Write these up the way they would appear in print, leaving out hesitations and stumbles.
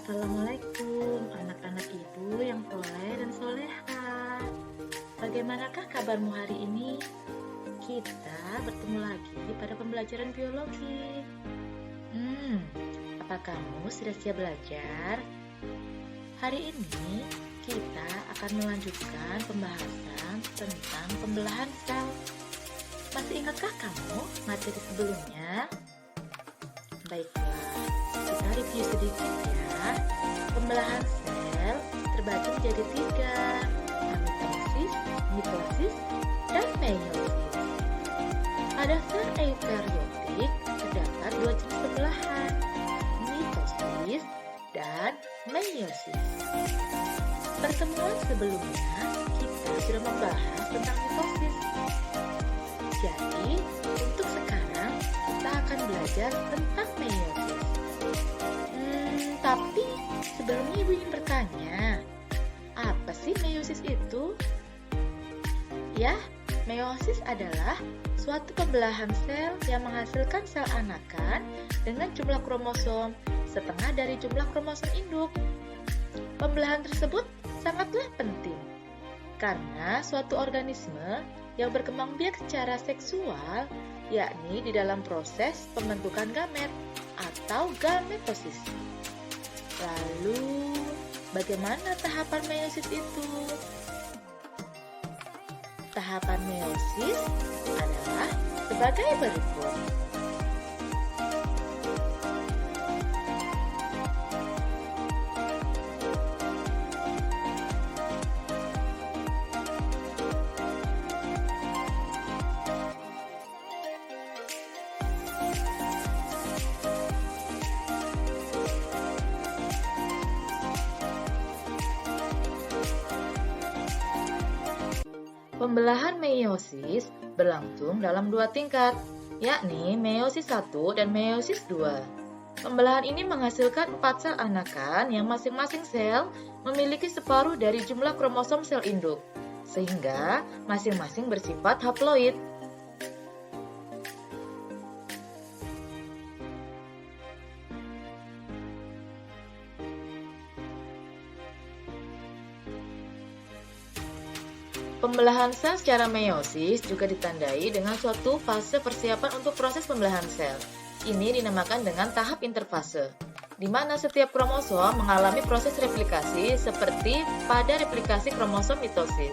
Assalamualaikum anak-anak ibu yang soleh dan soleha. Bagaimanakah kabarmu hari ini? Kita bertemu lagi pada pembelajaran biologi. Apa kamu sudah siap belajar? Hari ini kita akan melanjutkan pembahasan tentang pembelahan sel. Masih ingatkah kamu materi sebelumnya? Baiklah, kita review sedikit ya. Pembelahan sel terbagi menjadi 3, amitosis, mitosis, dan meiosis. Pada sel eukariotik terdapat 2 jenis pembelahan, mitosis dan meiosis. Pertemuan sebelumnya kita sudah membahas tentang mitosis. Jadi, untuk sekarang kita akan belajar tentang meiosis. Tapi sebelumnya ibu ingin bertanya, apa sih meiosis itu? Ya, meiosis adalah suatu pembelahan sel yang menghasilkan sel anakan dengan jumlah kromosom setengah dari jumlah kromosom induk. Pembelahan tersebut sangatlah penting karena suatu organisme yang berkembang biak secara seksual, yakni di dalam proses pembentukan gamet atau gametosis. Lalu, bagaimana tahapan meiosis itu? Tahapan meiosis adalah sebagai berikut. Pembelahan meiosis berlangsung dalam 2 tingkat, yakni meiosis 1 dan meiosis 2. Pembelahan ini menghasilkan 4 sel anakan yang masing-masing sel memiliki separuh dari jumlah kromosom sel induk, sehingga masing-masing bersifat haploid. Pembelahan sel secara meiosis juga ditandai dengan suatu fase persiapan untuk proses pembelahan sel. Ini dinamakan dengan tahap interfase, di mana setiap kromosom mengalami proses replikasi seperti pada replikasi kromosom mitosis.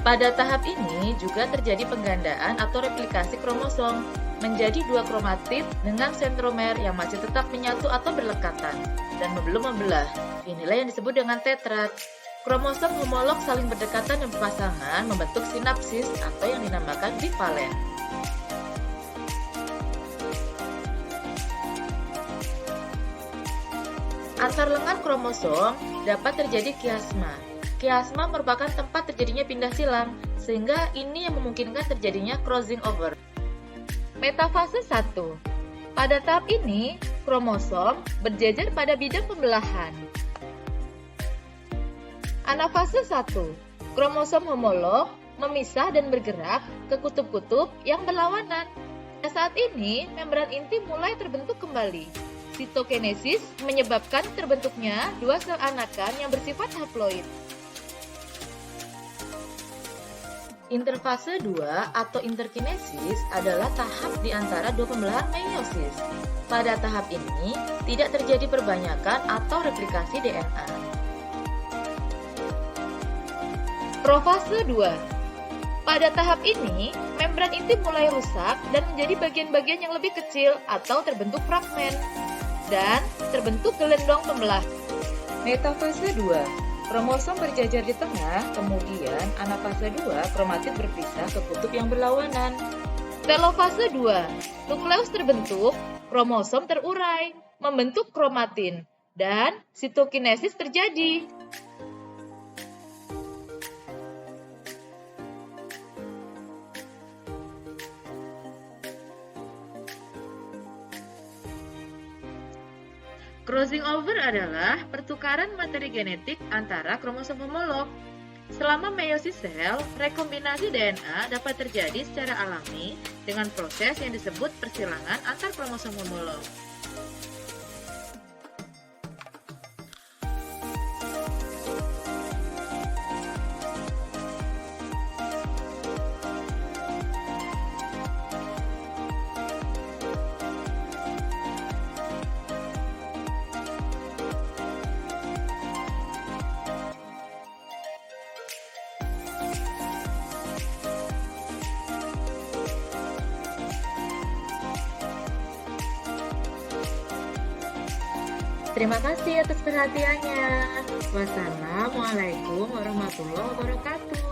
Pada tahap ini juga terjadi penggandaan atau replikasi kromosom menjadi 2 kromatid dengan sentromer yang masih tetap menyatu atau berlekatan dan belum membelah. Inilah yang disebut dengan tetrad. Kromosom homolog saling berdekatan dan berpasangan membentuk sinapsis atau yang dinamakan bivalen. Antar lengan kromosom dapat terjadi kiasma. Kiasma merupakan tempat terjadinya pindah silang, sehingga ini yang memungkinkan terjadinya crossing over. Metafase 1. Pada tahap ini, kromosom berjejer pada bidang pembelahan. Anafase 1. Kromosom homolog memisah dan bergerak ke kutub-kutub yang berlawanan. Pada saat ini, membran inti mulai terbentuk kembali. Sitokinesis menyebabkan terbentuknya 2 sel anakan yang bersifat haploid. Interfase 2 atau interkinesis adalah tahap di antara 2 pembelahan meiosis. Pada tahap ini, tidak terjadi perbanyakan atau replikasi DNA. Profase 2. Pada tahap ini, membran inti mulai rusak dan menjadi bagian-bagian yang lebih kecil atau terbentuk fragmen dan terbentuk gelendong pembelah. Metafase 2. Kromosom berjajar di tengah, kemudian anafase 2, kromatid berpisah ke kutub yang berlawanan. Telofase 2. Nukleus terbentuk, kromosom terurai, membentuk kromatin, dan sitokinesis terjadi. Crossing over adalah pertukaran materi genetik antara kromosom homolog. Selama meiosis sel, rekombinasi DNA dapat terjadi secara alami dengan proses yang disebut persilangan antar kromosom homolog. Terima kasih atas perhatiannya. Wassalamualaikum warahmatullahi wabarakatuh.